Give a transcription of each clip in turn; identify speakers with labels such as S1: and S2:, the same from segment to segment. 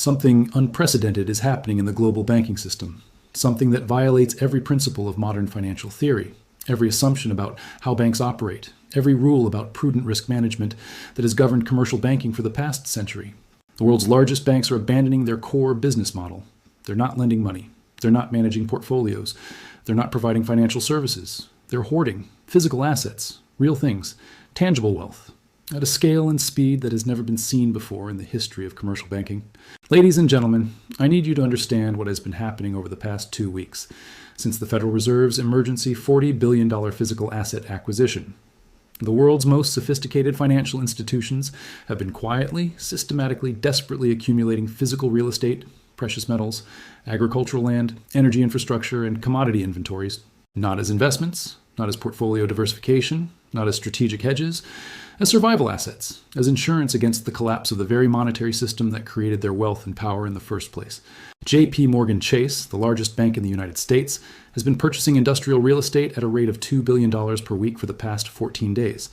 S1: Something unprecedented is happening in the global banking system, something that violates every principle of modern financial theory, every assumption about how banks operate, every rule about prudent risk management that has governed commercial banking for the past century. The world's largest banks are abandoning their core business model. They're not lending money. They're not managing portfolios. They're not providing financial services. They're hoarding physical assets, real things, tangible wealth, at a scale and speed that has never been seen before in the history of commercial banking. Ladies and gentlemen, I need you to understand what has been happening over the past 2 weeks, since the Federal Reserve's emergency $40 billion physical asset acquisition. The world's most sophisticated financial institutions have been quietly, systematically, desperately accumulating physical real estate, precious metals, agricultural land, energy infrastructure, and commodity inventories, not as investments, not as portfolio diversification, not as strategic hedges, as survival assets, as insurance against the collapse of the very monetary system that created their wealth and power in the first place. J.P. Morgan Chase, the largest bank in the United States, has been purchasing industrial real estate at a rate of $2 billion per week for the past 14 days.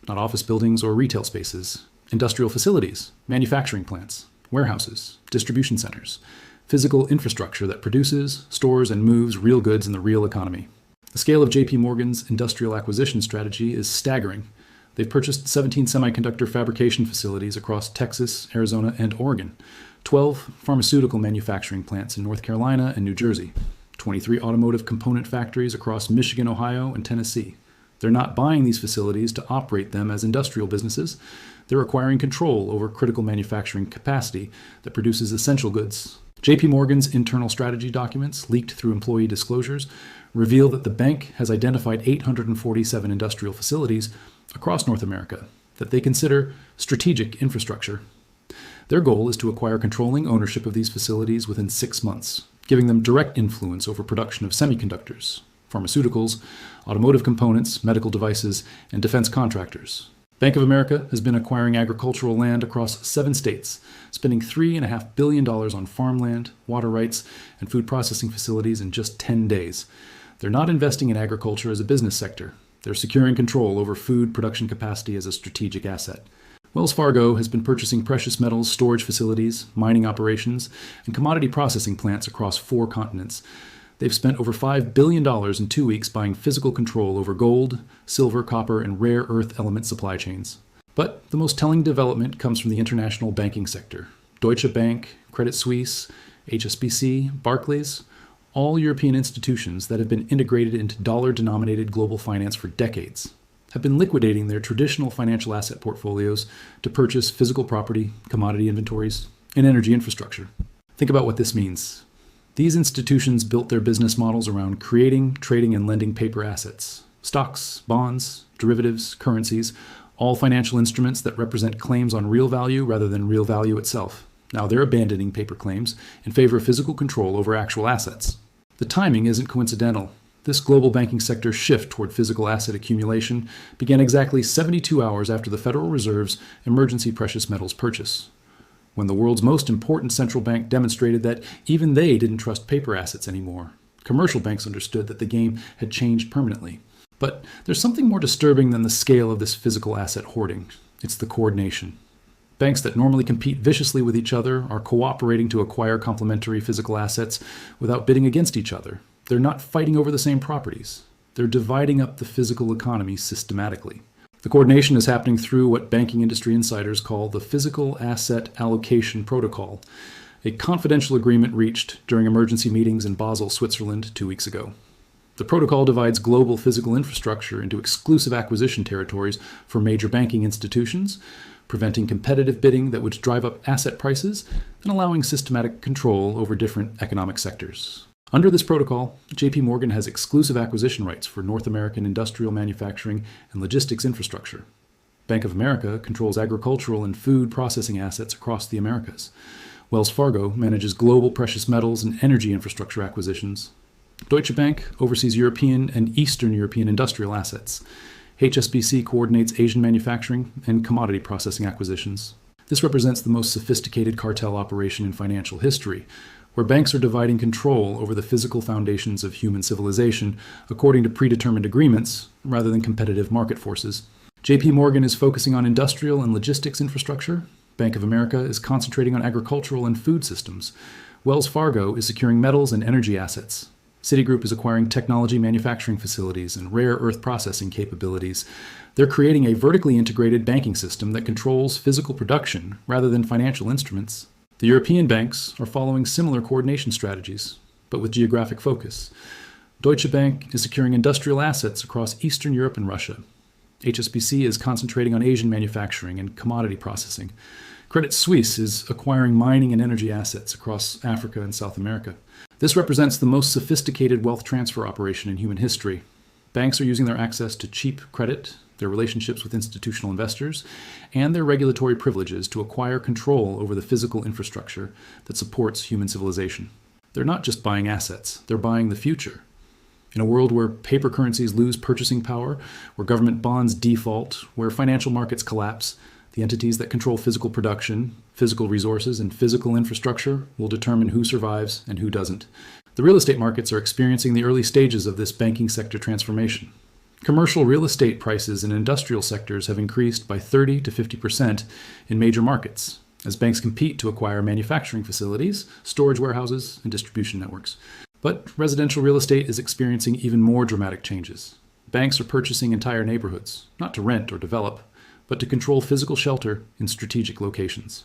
S1: Not office buildings or retail spaces, industrial facilities, manufacturing plants, warehouses, distribution centers, physical infrastructure that produces, stores, and moves real goods in the real economy. The scale of J.P. Morgan's industrial acquisition strategy is staggering. They've purchased 17 semiconductor fabrication facilities across Texas, Arizona, and Oregon, 12 pharmaceutical manufacturing plants in North Carolina and New Jersey, 23 automotive component factories across Michigan, Ohio, and Tennessee. They're not buying these facilities to operate them as industrial businesses. They're acquiring control over critical manufacturing capacity that produces essential goods. J.P. Morgan's internal strategy documents, leaked through employee disclosures, reveal that the bank has identified 847 industrial facilities across North America that they consider strategic infrastructure. Their goal is to acquire controlling ownership of these facilities within 6 months, giving them direct influence over production of semiconductors, pharmaceuticals, automotive components, medical devices, and defense contractors. Bank of America has been acquiring agricultural land across 7 states, spending $3.5 billion on farmland, water rights, and food processing facilities in just 10 days. They're not investing in agriculture as a business sector. They're securing control over food production capacity as a strategic asset. Wells Fargo has been purchasing precious metals storage facilities, mining operations, and commodity processing plants across 4 continents. They've spent over $5 billion in 2 weeks buying physical control over gold, silver, copper, and rare earth element supply chains. But the most telling development comes from the international banking sector. Deutsche Bank, Credit Suisse, HSBC, Barclays, all European institutions that have been integrated into dollar-denominated global finance for decades, have been liquidating their traditional financial asset portfolios to purchase physical property, commodity inventories, and energy infrastructure. Think about what this means. These institutions built their business models around creating, trading, and lending paper assets, stocks, bonds, derivatives, currencies, all financial instruments that represent claims on real value rather than real value itself. Now they're abandoning paper claims in favor of physical control over actual assets. The timing isn't coincidental. This global banking sector shift toward physical asset accumulation began exactly 72 hours after the Federal Reserve's emergency precious metals purchase, when the world's most important central bank demonstrated that even they didn't trust paper assets anymore. Commercial banks understood that the game had changed permanently. But there's something more disturbing than the scale of this physical asset hoarding. It's the coordination. Banks that normally compete viciously with each other are cooperating to acquire complementary physical assets without bidding against each other. They're not fighting over the same properties. They're dividing up the physical economy systematically. The coordination is happening through what banking industry insiders call the Physical Asset Allocation Protocol, a confidential agreement reached during emergency meetings in Basel, Switzerland 2 weeks ago. The protocol divides global physical infrastructure into exclusive acquisition territories for major banking institutions, preventing competitive bidding that would drive up asset prices, and allowing systematic control over different economic sectors. Under this protocol, J.P. Morgan has exclusive acquisition rights for North American industrial manufacturing and logistics infrastructure. Bank of America controls agricultural and food processing assets across the Americas. Wells Fargo manages global precious metals and energy infrastructure acquisitions. Deutsche Bank oversees European and Eastern European industrial assets. HSBC coordinates Asian manufacturing and commodity processing acquisitions. This represents the most sophisticated cartel operation in financial history, where banks are dividing control over the physical foundations of human civilization according to predetermined agreements rather than competitive market forces. J.P. Morgan is focusing on industrial and logistics infrastructure. Bank of America is concentrating on agricultural and food systems. Wells Fargo is securing metals and energy assets. Citigroup is acquiring technology manufacturing facilities and rare earth processing capabilities. They're creating a vertically integrated banking system that controls physical production rather than financial instruments. The European banks are following similar coordination strategies, but with geographic focus. Deutsche Bank is securing industrial assets across Eastern Europe and Russia. HSBC is concentrating on Asian manufacturing and commodity processing. Credit Suisse is acquiring mining and energy assets across Africa and South America. This represents the most sophisticated wealth transfer operation in human history. Banks are using their access to cheap credit, their relationships with institutional investors, and their regulatory privileges to acquire control over the physical infrastructure that supports human civilization. They're not just buying assets, they're buying the future. In a world where paper currencies lose purchasing power, where government bonds default, where financial markets collapse, the entities that control physical production, physical resources, and physical infrastructure will determine who survives and who doesn't. The real estate markets are experiencing the early stages of this banking sector transformation. Commercial real estate prices in industrial sectors have increased by 30 to 50% in major markets, as banks compete to acquire manufacturing facilities, storage warehouses, and distribution networks. But residential real estate is experiencing even more dramatic changes. Banks are purchasing entire neighborhoods, not to rent or develop, but to control physical shelter in strategic locations.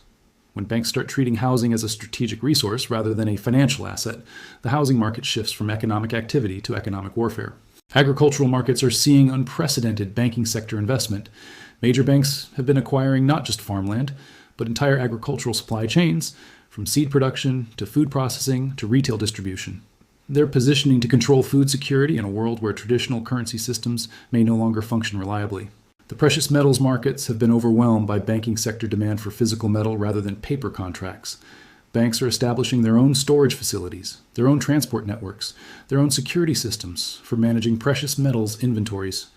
S1: When banks start treating housing as a strategic resource rather than a financial asset, the housing market shifts from economic activity to economic warfare. Agricultural markets are seeing unprecedented banking sector investment. Major banks have been acquiring not just farmland, but entire agricultural supply chains, from seed production to food processing to retail distribution. They're positioning to control food security in a world where traditional currency systems may no longer function reliably. The precious metals markets have been overwhelmed by banking sector demand for physical metal rather than paper contracts. Banks are establishing their own storage facilities, their own transport networks, their own security systems for managing precious metals inventories.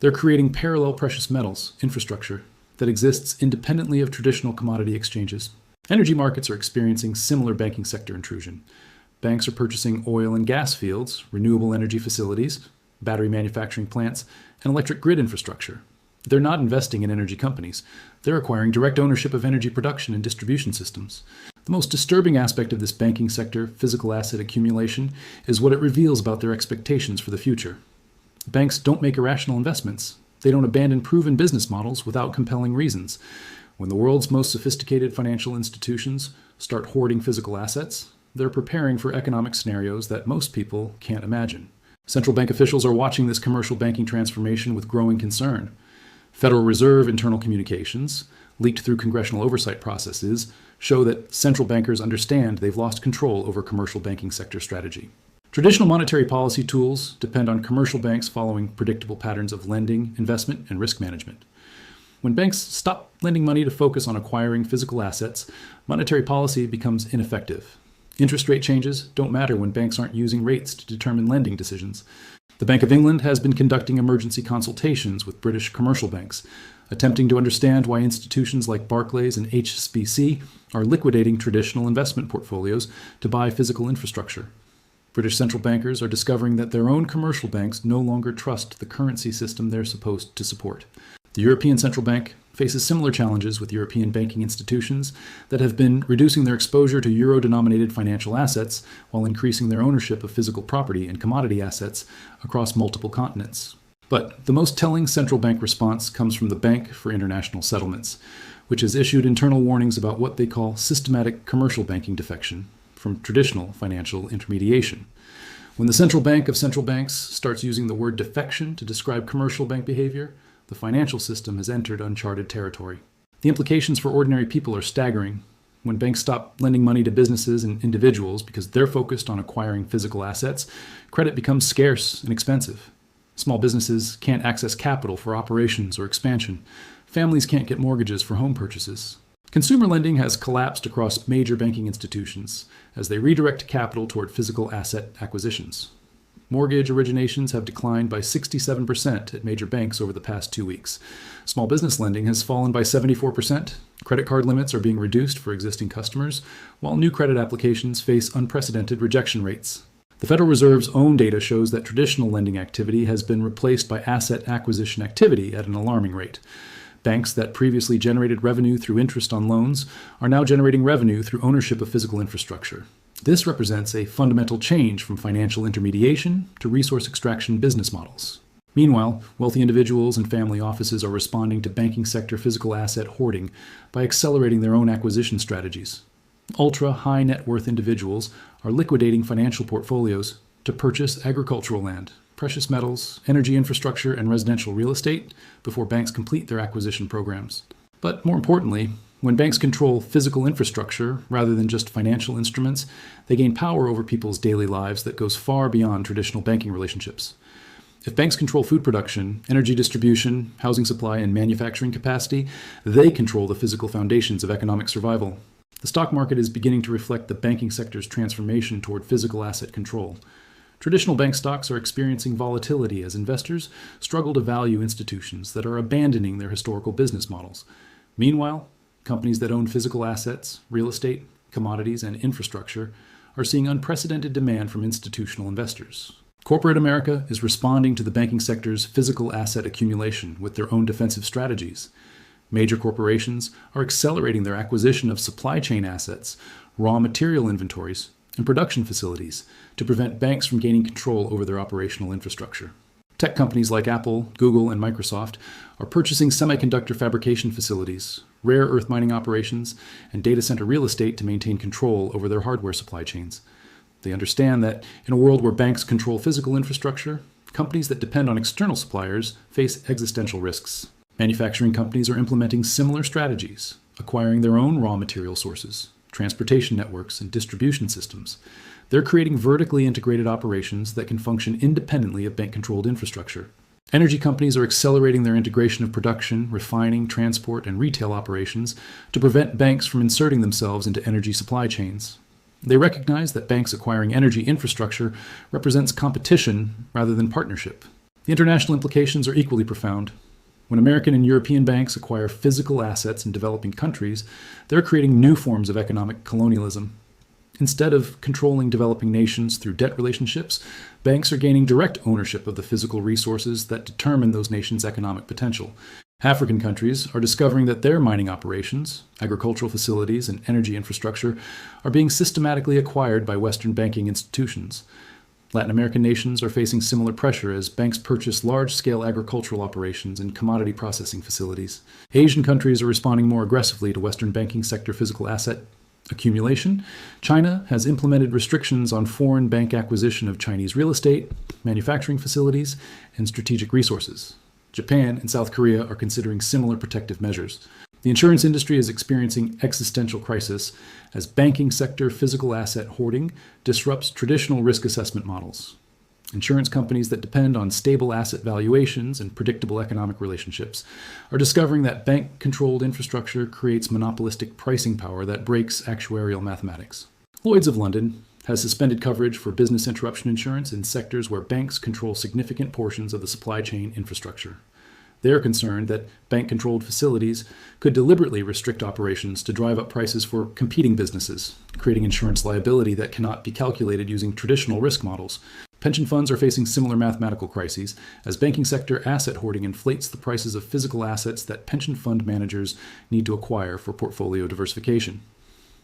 S1: They're creating parallel precious metals infrastructure that exists independently of traditional commodity exchanges. Energy markets are experiencing similar banking sector intrusion. Banks are purchasing oil and gas fields, renewable energy facilities, battery manufacturing plants, and electric grid infrastructure. They're not investing in energy companies. They're acquiring direct ownership of energy production and distribution systems. The most disturbing aspect of this banking sector physical asset accumulation is what it reveals about their expectations for the future. Banks don't make irrational investments. They don't abandon proven business models without compelling reasons. When the world's most sophisticated financial institutions start hoarding physical assets, they're preparing for economic scenarios that most people can't imagine. Central bank officials are watching this commercial banking transformation with growing concern. Federal Reserve internal communications, leaked through congressional oversight processes, show that central bankers understand they've lost control over commercial banking sector strategy. Traditional monetary policy tools depend on commercial banks following predictable patterns of lending, investment, and risk management. When banks stop lending money to focus on acquiring physical assets, monetary policy becomes ineffective. Interest rate changes don't matter when banks aren't using rates to determine lending decisions. The Bank of England has been conducting emergency consultations with British commercial banks, attempting to understand why institutions like Barclays and HSBC are liquidating traditional investment portfolios to buy physical infrastructure. British central bankers are discovering that their own commercial banks no longer trust the currency system they're supposed to support. The European Central Bank faces similar challenges with European banking institutions that have been reducing their exposure to euro-denominated financial assets while increasing their ownership of physical property and commodity assets across multiple continents. But the most telling central bank response comes from the Bank for International Settlements, which has issued internal warnings about what they call systematic commercial banking defection from traditional financial intermediation. When the central bank of central banks starts using the word defection to describe commercial bank behavior, the financial system has entered uncharted territory. The implications for ordinary people are staggering. When banks stop lending money to businesses and individuals because they're focused on acquiring physical assets, credit becomes scarce and expensive. Small businesses can't access capital for operations or expansion. Families can't get mortgages for home purchases. Consumer lending has collapsed across major banking institutions as they redirect capital toward physical asset acquisitions. Mortgage originations have declined by 67% at major banks over the past 2 weeks. Small business lending has fallen by 74%. Credit card limits are being reduced for existing customers, while new credit applications face unprecedented rejection rates. The Federal Reserve's own data shows that traditional lending activity has been replaced by asset acquisition activity at an alarming rate. Banks that previously generated revenue through interest on loans are now generating revenue through ownership of physical infrastructure. This represents a fundamental change from financial intermediation to resource extraction business models. Meanwhile, wealthy individuals and family offices are responding to banking sector physical asset hoarding by accelerating their own acquisition strategies. Ultra-high net worth individuals are liquidating financial portfolios to purchase agricultural land, precious metals, energy infrastructure, and residential real estate before banks complete their acquisition programs. But more importantly, when banks control physical infrastructure rather than just financial instruments, they gain power over people's daily lives that goes far beyond traditional banking relationships. If banks control food production, energy distribution, housing supply, and manufacturing capacity, they control the physical foundations of economic survival. The stock market is beginning to reflect the banking sector's transformation toward physical asset control. Traditional bank stocks are experiencing volatility as investors struggle to value institutions that are abandoning their historical business models. Meanwhile, companies that own physical assets, real estate, commodities, and infrastructure are seeing unprecedented demand from institutional investors. Corporate America is responding to the banking sector's physical asset accumulation with their own defensive strategies. Major corporations are accelerating their acquisition of supply chain assets, raw material inventories, and production facilities to prevent banks from gaining control over their operational infrastructure. Tech companies like Apple, Google, and Microsoft are purchasing semiconductor fabrication facilities, rare earth mining operations, and data center real estate to maintain control over their hardware supply chains. They understand that in a world where banks control physical infrastructure, companies that depend on external suppliers face existential risks. Manufacturing companies are implementing similar strategies, acquiring their own raw material sources, transportation networks, and distribution systems. They're creating vertically integrated operations that can function independently of bank-controlled infrastructure. Energy companies are accelerating their integration of production, refining, transport, and retail operations to prevent banks from inserting themselves into energy supply chains. They recognize that banks acquiring energy infrastructure represents competition rather than partnership. The international implications are equally profound. When American and European banks acquire physical assets in developing countries, they're creating new forms of economic colonialism. Instead of controlling developing nations through debt relationships, banks are gaining direct ownership of the physical resources that determine those nations' economic potential. African countries are discovering that their mining operations, agricultural facilities, and energy infrastructure are being systematically acquired by Western banking institutions. Latin American nations are facing similar pressure as banks purchase large-scale agricultural operations and commodity processing facilities. Asian countries are responding more aggressively to Western banking sector physical asset accumulation. China has implemented restrictions on foreign bank acquisition of Chinese real estate, manufacturing facilities, and strategic resources. Japan and South Korea are considering similar protective measures. The insurance industry is experiencing existential crisis as banking sector physical asset hoarding disrupts traditional risk assessment models. Insurance companies that depend on stable asset valuations and predictable economic relationships are discovering that bank-controlled infrastructure creates monopolistic pricing power that breaks actuarial mathematics. Lloyd's of London has suspended coverage for business interruption insurance in sectors where banks control significant portions of the supply chain infrastructure. They're concerned that bank-controlled facilities could deliberately restrict operations to drive up prices for competing businesses, creating insurance liability that cannot be calculated using traditional risk models. Pension funds are facing similar mathematical crises as banking sector asset hoarding inflates the prices of physical assets that pension fund managers need to acquire for portfolio diversification.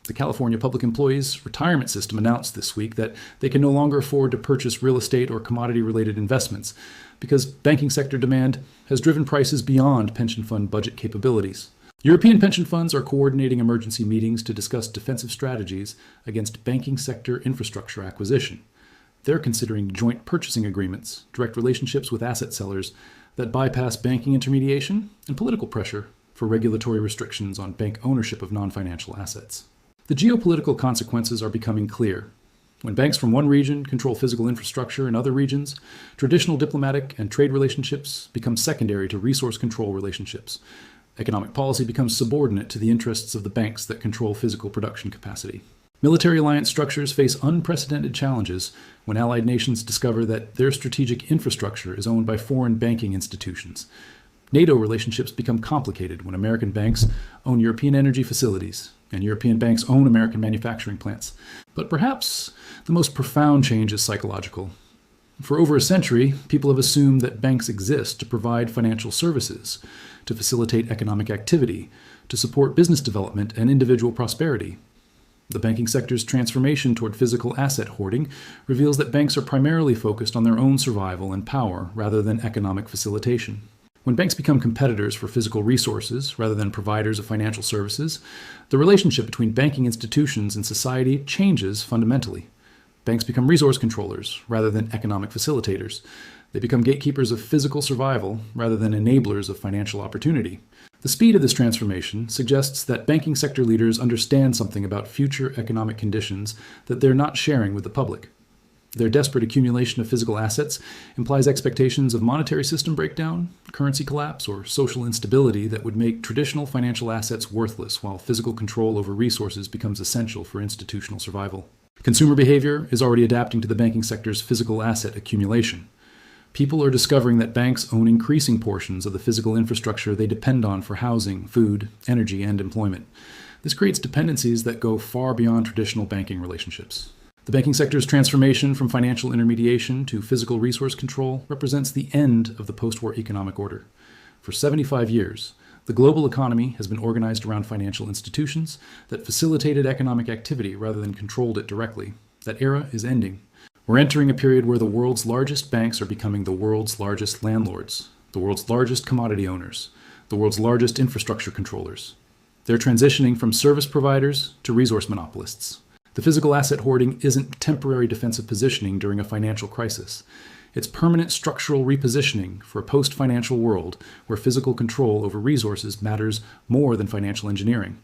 S1: The California Public Employees Retirement System announced this week that they can no longer afford to purchase real estate or commodity-related investments because banking sector demand has driven prices beyond pension fund budget capabilities. European pension funds are coordinating emergency meetings to discuss defensive strategies against banking sector infrastructure acquisition. They're considering joint purchasing agreements, direct relationships with asset sellers that bypass banking intermediation, and political pressure for regulatory restrictions on bank ownership of non-financial assets. The geopolitical consequences are becoming clear. When banks from one region control physical infrastructure in other regions, traditional diplomatic and trade relationships become secondary to resource control relationships. Economic policy becomes subordinate to the interests of the banks that control physical production capacity. Military alliance structures face unprecedented challenges when allied nations discover that their strategic infrastructure is owned by foreign banking institutions. NATO relationships become complicated when American banks own European energy facilities and European banks own American manufacturing plants. But perhaps the most profound change is psychological. For over a century, people have assumed that banks exist to provide financial services, to facilitate economic activity, to support business development and individual prosperity. The banking sector's transformation toward physical asset hoarding reveals that banks are primarily focused on their own survival and power rather than economic facilitation. When banks become competitors for physical resources rather than providers of financial services, the relationship between banking institutions and society changes fundamentally. Banks become resource controllers rather than economic facilitators. They become gatekeepers of physical survival rather than enablers of financial opportunity. The speed of this transformation suggests that banking sector leaders understand something about future economic conditions that they're not sharing with the public. Their desperate accumulation of physical assets implies expectations of monetary system breakdown, currency collapse, or social instability that would make traditional financial assets worthless while physical control over resources becomes essential for institutional survival. Consumer behavior is already adapting to the banking sector's physical asset accumulation. People are discovering that banks own increasing portions of the physical infrastructure they depend on for housing, food, energy, and employment. This creates dependencies that go far beyond traditional banking relationships. The banking sector's transformation from financial intermediation to physical resource control represents the end of the post-war economic order. For 75 years, the global economy has been organized around financial institutions that facilitated economic activity rather than controlled it directly. That era is ending. We're entering a period where the world's largest banks are becoming the world's largest landlords, the world's largest commodity owners, the world's largest infrastructure controllers. They're transitioning from service providers to resource monopolists. The physical asset hoarding isn't temporary defensive positioning during a financial crisis. It's permanent structural repositioning for a post-financial world where physical control over resources matters more than financial engineering,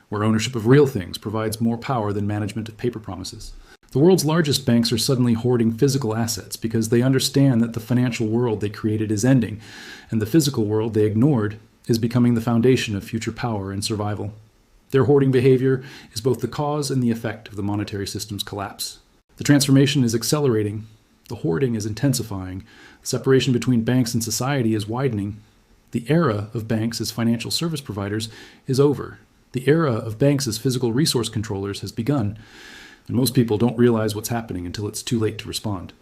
S1: where ownership of real things provides more power than management of paper promises. The world's largest banks are suddenly hoarding physical assets because they understand that the financial world they created is ending, and the physical world they ignored is becoming the foundation of future power and survival. Their hoarding behavior is both the cause and the effect of the monetary system's collapse. The transformation is accelerating. The hoarding is intensifying. The separation between banks and society is widening. The era of banks as financial service providers is over. The era of banks as physical resource controllers has begun. And most people don't realize what's happening until it's too late to respond.